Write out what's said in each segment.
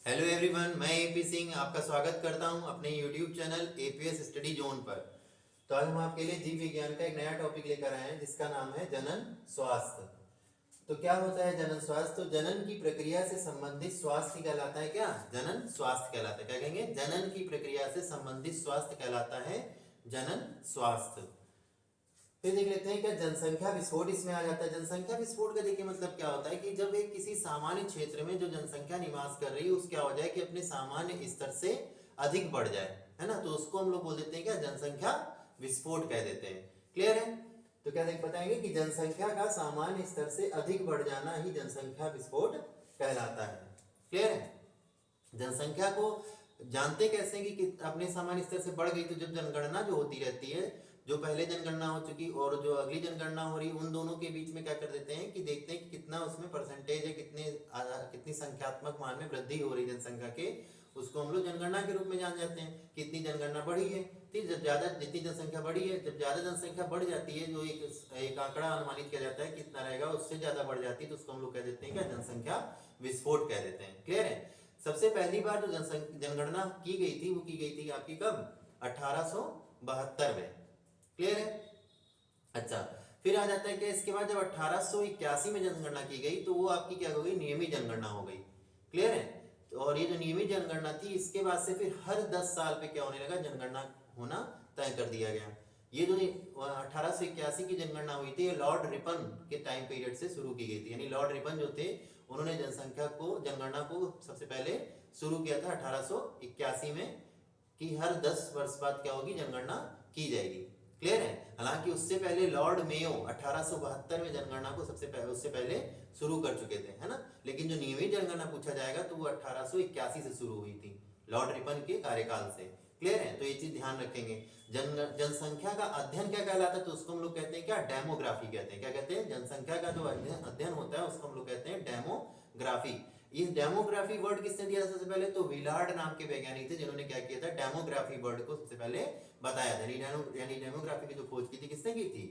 Hello everyone, मैं AP Singh आपका स्वागत करता हूं अपने YouTube channel APS study zone पर। तो आज हम आपके लिए जीव विज्ञान का एक नया टॉपिक लेकर आए हैं जिसका नाम है जनन स्वास्थ्य। तो क्या होता है जनन स्वास्थ्य? तो जनन की प्रक्रिया से संबंधित स्वास्थ्य कहलाता है क्या? जनन स्वास्थ्य कहलाता है। क्या कहेंगे? जनन की प्रक्रिया से संबंधित स्वास्थ्य कहलाता है जनन स्वास्थ्य। फिर देख लेते हैं क्या जनसंख्या विस्फोट इसमें आ जाता है। जनसंख्या विस्फोट का देखिए मतलब क्या होता है कि जब एक किसी सामान्य क्षेत्र में जो जनसंख्या निवास कर रही है उस क्या हो जाए कि अपने सामान्य स्तर से अधिक बढ़ जाए, है ना, तो उसको हम लोग बोल देते हैं क्या? जनसंख्या विस्फोट कह देते हैं। क्लियर है? तो क्या देख बताएंगे कि जनसंख्या का सामान्य स्तर से अधिक बढ़ जाना ही जनसंख्या विस्फोट कहलाता है। क्लियर है? जनसंख्या को जानते कैसे कि अपने सामान्य स्तर से बढ़ गई, तो जब जनगणना जो होती रहती है, जो पहले जनगणना हो चुकी और जो अगली जनगणना हो रही, उन दोनों के बीच में क्या कर देते हैं कि देखते हैं कि कितना उसमें परसेंटेज है, कितनी संख्यात्मक मान में वृद्धि हो रही है जनसंख्या के, उसको हम लोग जनगणना के रूप में जान जाते हैं। कितनी जनगणना बढ़ी है, जब ज्यादा जितनी जनसंख्या बढ़ी है, जब ज्यादा जनसंख्या बढ़ जाती है, जो एक आंकड़ा अनुमानित किया जाता है कितना रहेगा, उससे ज्यादा बढ़ जाती है तो उसको हम लोग कह देते हैं क्या? जनसंख्या विस्फोट कह देते हैं। क्लियर है? सबसे पहली बार जो जनगणना की गई थी वो की गई थी आपकी कब? 1872 में। क्लियर है? अच्छा, फिर आ जाता है कि इसके बाद जब 1881 में जनगणना की गई तो वो आपकी क्या हो गई? नियमित जनगणना हो गई। क्लियर है? तो और ये जो नियमित जनगणना थी इसके बाद से फिर हर 10 साल पे क्या होने लगा? जनगणना होना तय कर दिया गया। ये जो 1881 की जनगणना हुई थी लॉर्ड रिपन के टाइम पीरियड से शुरू की गई थी। यानी लॉर्ड रिपन जो थे उन्होंने जनगणना को सबसे पहले शुरू किया था 1881 में कि हर 10 वर्ष बाद क्या होगी? जनगणना की जाएगी। क्लियर है? हालांकि उससे पहले लॉर्ड मेयो 1872 में जनगणना को उससे पहले शुरू कर चुके थे, है ना। लेकिन जो नियमित जनगणना पूछा जाएगा तो वो 1881 से शुरू हुई थी, लॉर्ड रिपन के कार्यकाल से। क्लियर है? तो ये चीज ध्यान रखेंगे। जनसंख्या का अध्ययन क्या कहलाता है? तो उसको हम लोग कहते हैं क्या? डेमोग्राफी कहते हैं। क्या कहते हैं? जनसंख्या का जो अध्ययन होता है उसको हम लोग कहते हैं डेमोग्राफी। इस डेमोग्राफी वर्ड किसने दिया था सबसे पहले? तो विलार्ड नाम के वैज्ञानिक थे जिन्होंने क्या किया था? डेमोग्राफी वर्ड को सबसे पहले बताया था। यानी डेमोग्राफी की जो खोज की थी किसने की थी?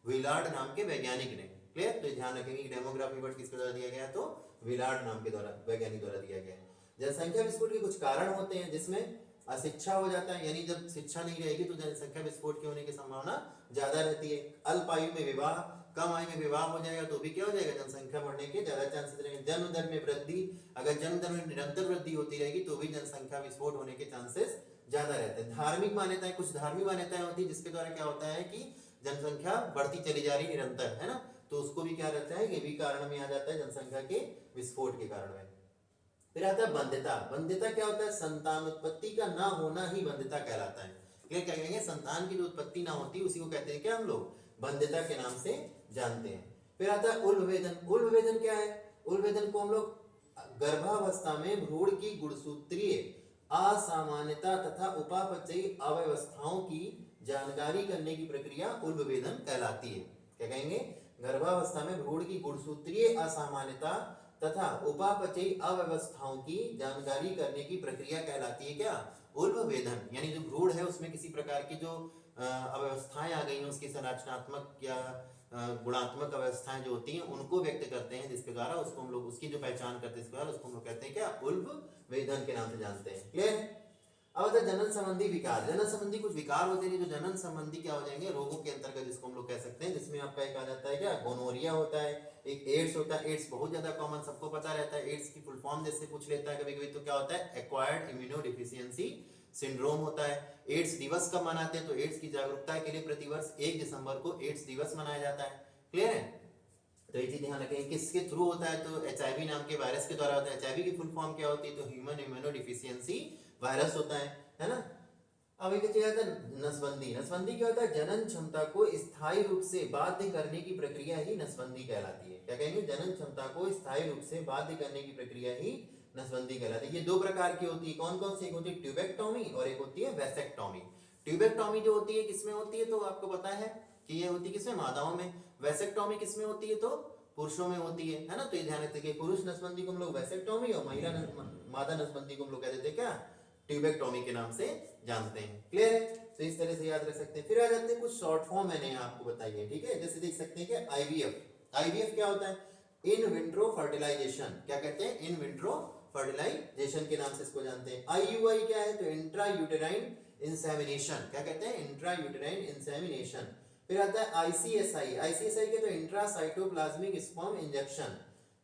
विलार्ड नाम के वैज्ञानिक ने। क्लियर? तो ध्यान रखेंगे कि डेमोग्राफी वर्ड किसके द्वारा दिया गया? तो विलार्ड नाम के द्वारा वैज्ञानिक द्वारा दिया गया। जनसंख्या विस्फोट के कुछ कारण होते हैं जिसमें अशिक्षा हो जाता है, यानी जब शिक्षा नहीं रहेगी तो जनसंख्या विस्फोट के होने की संभावना ज्यादा रहती है। अल्प आयु में विवाह, कम आयु में विवाह हो जाएगा तो भी क्या हो जाएगा? जनसंख्या बढ़ने के ज्यादा चांसेस रहेंगे। जन्म दर में वृद्धि, अगर जन्म दर में निरंतर वृद्धि होती रहेगी तो भी जनसंख्या विस्फोट होने के चांसेस ज्यादा रहते हैं। धार्मिक मान्यताएं, कुछ धार्मिक मान्यताएं होती है जिसके द्वारा क्या होता है कि जनसंख्या बढ़ती चली जा रही निरंतर, है ना, तो उसको भी क्या रहता है? ये भी कारण में आ जाता है जनसंख्या के विस्फोट के कारण में। फिर आता है बंध्यता। बंध्यता क्या होता है? संतान उत्पत्ति का ना होना ही बंध्यता कहलाता है। क्लियर? क्या कहेंगे? संतान की जो उत्पत्ति ना होती उसी को कहते हैं क्या हम लोग? बंध्यता के नाम से जानते हैं। फिर आता है उल्बेधन। उल्बेधन क्या है? उल्बेधन को हम लोग गर्भावस्था में भ्रूण की गुणसूत्रीय असामान्यता तथा उपापचयी अव्यवस्थाओं की जानकारी करने की प्रक्रिया उल्बेधन कहलाती है। क्या कहेंगे? गर्भावस्था में भ्रूण की गुणसूत्रीय असामान्यता तथा उपापचयी अव्यवस्थाओं की जानकारी करने की प्रक्रिया कहलाती है क्या? उल्बेधन। यानी जो भ्रूण है उसमें किसी प्रकार की जो अव्यवस्थाएं आ गई हैं, उसकी संरचनात्मक या गुणात्मक अवस्थाएं जो होती हैं उनको व्यक्त करते हैं, जिसके द्वारा उसको हम लोग उसकी जो पहचान करते हैं, इसके द्वारा उसको हम लोग कहते हैं क्या? उल्बेधन के नाम से जानते हैं। क्लियर है? अब आता है जनन संबंधी विकार। जनन संबंधी कुछ विकार होते हैं जो जनन संबंधी क्या हो जाएंगे? रोगों के अंतर्गत, जिसको हम लोग कह सकते हैं, जिसमें आपका एक आ जाता है क्या? गोनोरिया होता है, एक एड्स होता है। एड्स बहुत ज्यादा कॉमन, सबको पता रहता है। एड्स की फुल फॉर्म जैसे पूछ लेता है कभी कभी तो क्या होता है? एक्वायर्ड इम्यूनोडेफिशिएंसी सिंड्रोम होता है। एड्स दिवस कब मनाते हैं? तो एड्स की जागरूकता के लिए प्रतिवर्ष 1 दिसंबर को एड्स दिवस मनाया जाता है। क्लियर है? तो ये चीज ध्यान रखें। किसके थ्रू होता है? तो एचआईवी नाम के वायरस के द्वारा होता है। एचआईवी की फुल फॉर्म क्या होती है? तो ह्यूमन इम्यूनोडेफिशिएंसी वायरस होता है ना। अब एक चीज आता है नसबंदी। नसबंदी क्या होता है? जनन क्षमता को स्थायी रूप से बाध्य करने की प्रक्रिया ही नसबंदी कहलाती है। क्या कहेंगे? जनन क्षमता को स्थायी रूप से बाध्य करने की प्रक्रिया ही नसबंदी कहलाती है। ये दो प्रकार की होती है। कौन कौन सी? एक होती है ट्यूबेक्टोमी और एक होती है वैसेक्टोमी। ट्यूबेक्टोमी जो होती है किसमें होती है? तो आपको पता है कि ये होती है किसमें? मादाओं में। वैसेक्टोमी किसमें होती है? तो पुरुषों में होती है ना। तो ये ध्यान रखते हैं कि पुरुष नसबंदी को हम लोग वैसेक्टोमी और मादा नसबंदी को हम लोग कह देते हैं क्या? ट्यूबेक्टोमी के नाम से जानते हैं। क्लियर है? तो इस तरह से याद रख सकते हैं। फिर आ जाते हैं कुछ शॉर्ट फॉर्म मैंने आपको बताई है, ठीक है। जैसे देख सकते हैं कि आईवीएफ। आईवीएफ क्या होता है? In vitro fertilisation. क्या कहते हैं? इन विट्रो फर्टिलाइजेशन के नाम से इसको जानते हैं। IUI क्या है? तो इंट्रा यूटेराइन इंसेमिनेशन। क्या कहते हैं? Intra uterine insemination. फिर आता है ICSI। ICSI के तो इंट्रा साइटोप्लाज्मिक स्पर्म इंजेक्शन।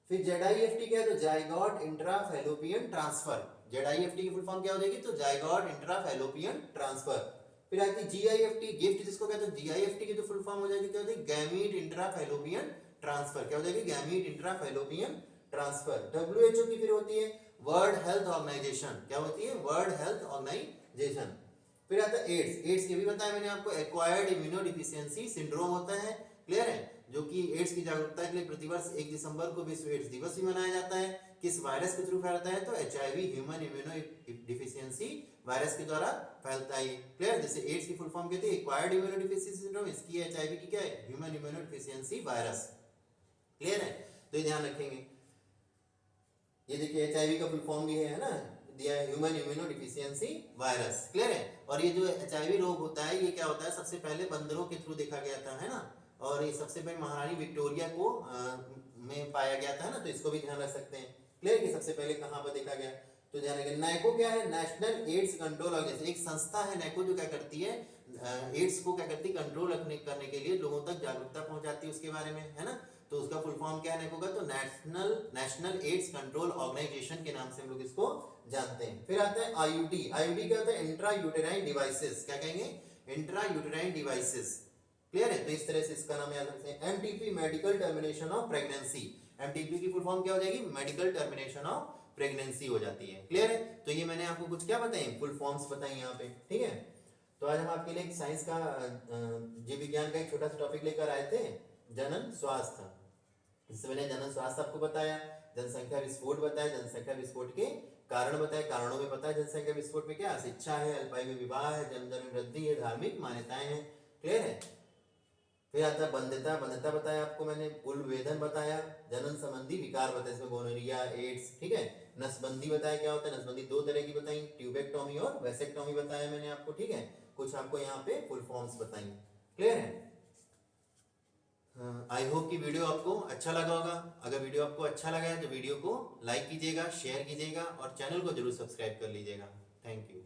फिर ZIFT क्या है? तो zygote intra fallopian transfer. ZIFT की फुल फॉर्म क्या हो जाएगी? तो जाइगोट इंट्रा फैलोपियन ट्रांसफर। फिर आती है GIFT, गिफ्ट जिसको कहते हैं। GIFT की तो फुल फॉर्म हो जाएगी क्या होती है? Gamete intra fallopian transfer. क्या हो जाएगी? Gamete intra fallopian transfer. WHO की फिर होती है वर्ल्ड हेल्थ ऑर्गेनाइजेशन। क्या होती है? World Health Organisation. फिर आता है एड्स। एड्स के भी बताया मैंने आपको, एक्वायर्ड इम्यूनोडिफिशियंसी सिंड्रोम होता है। क्लियर है? जो कि एड्स की जागरूकता के लिए प्रतिवर्ष 1 दिसंबर को विश्व एड्स दिवस भी मनाया जाता है। किस वायरस के थ्रू फैलता है? तो HIV ह्यूमन इम्यूनोडिफिशियंसी वायरस के द्वारा फैलता है। क्लियर? जैसे एड्स की फुल फॉर्म कहते हैं एक्वायर्ड इम्यूनोडिफिशियंसी सिंड्रोम, इसकी HIV की क्या है? Human immunodeficiency virus. क्लियर है? तो ये ध्यान रखेंगे। ये देखिए HIV का फुल फॉर्म भी है ना, दिया है ह्यूमन इम्यूनोडिफिशियंसी वायरस। क्लियर है? और ये जो HIV रोग होता है ये क्या होता है? सबसे पहले बंदरों के थ्रू देखा गया था, है ना, और ये सबसे पहले महारानी विक्टोरिया को में पाया गया था ना, तो इसको भी ध्यान रख सकते हैं। क्लियर? कि सबसे पहले कहाँ पर देखा गया? तो ध्यान रखें। नैको क्या है? National AIDS Control Organisation. एक संस्था है नैको जो क्या करती है? एड्स को क्या करती है? कंट्रोल करने के लिए लोगों तक जागरूकता पहुंचाती है उसके बारे में, है ना। तो उसका फुल फॉर्म क्या है? तो नेशनल एड्स कंट्रोल ऑर्गेनाइजेशन के नाम से हम लोग इसको जानते हैं। फिर आता है IUD। IUD क्या होता है? Intra uterine devices. क्या कहेंगे? Intra uterine devices. क्लियर है? तो इस तरह से इसका नाम याद रखते हैं। MTP medical termination of pregnancy. MTP की फुल फॉर्म क्या हो जाएगी? मेडिकल टर्मिनेशन ऑफ प्रेगनेंसी हो जाती है। क्लियर है? तो ये मैंने आपको कुछ क्या बताई? फुल फॉर्म्स बताई यहाँ पे। ठीक है? तो आज हम आपके लिए साइंस का जीव विज्ञान का एक छोटा सा टॉपिक लेकर आए थे, जनन स्वास्थ्य। इससे मैंने जनन स्वास्थ्य आपको बताया, जनसंख्या विस्फोट बताया, जनसंख्या विस्फोट के कारण बताए, कारणों में बताया जनसंख्या विस्फोट में क्या? शिक्षा है, अल्पायु में विवाह है, जन्म में वृद्धि है, धार्मिक मान्यताएं हैं। क्लियर है? फिर आता है बंध्यता। बंध्यता बताया आपको मैंने, कुलवेदन बताया, जनन संबंधी विकार बताया, इसमें गोनोरिया, एड्स। ठीक है? नसबंदी बताया क्या होता है? नसबंदी 2 तरह की बताई, ट्यूबेक्टोमी और वेसेक्टोमी बताया मैंने आपको। ठीक है? कुछ आपको यहाँ पे फुल फॉर्म्स बताई। क्लियर है? आई होप कि वीडियो आपको अच्छा लगा होगा। अगर वीडियो आपको अच्छा लगा है तो वीडियो को लाइक कीजिएगा, शेयर कीजिएगा और चैनल को जरूर सब्सक्राइब कर लीजिएगा। Thank you.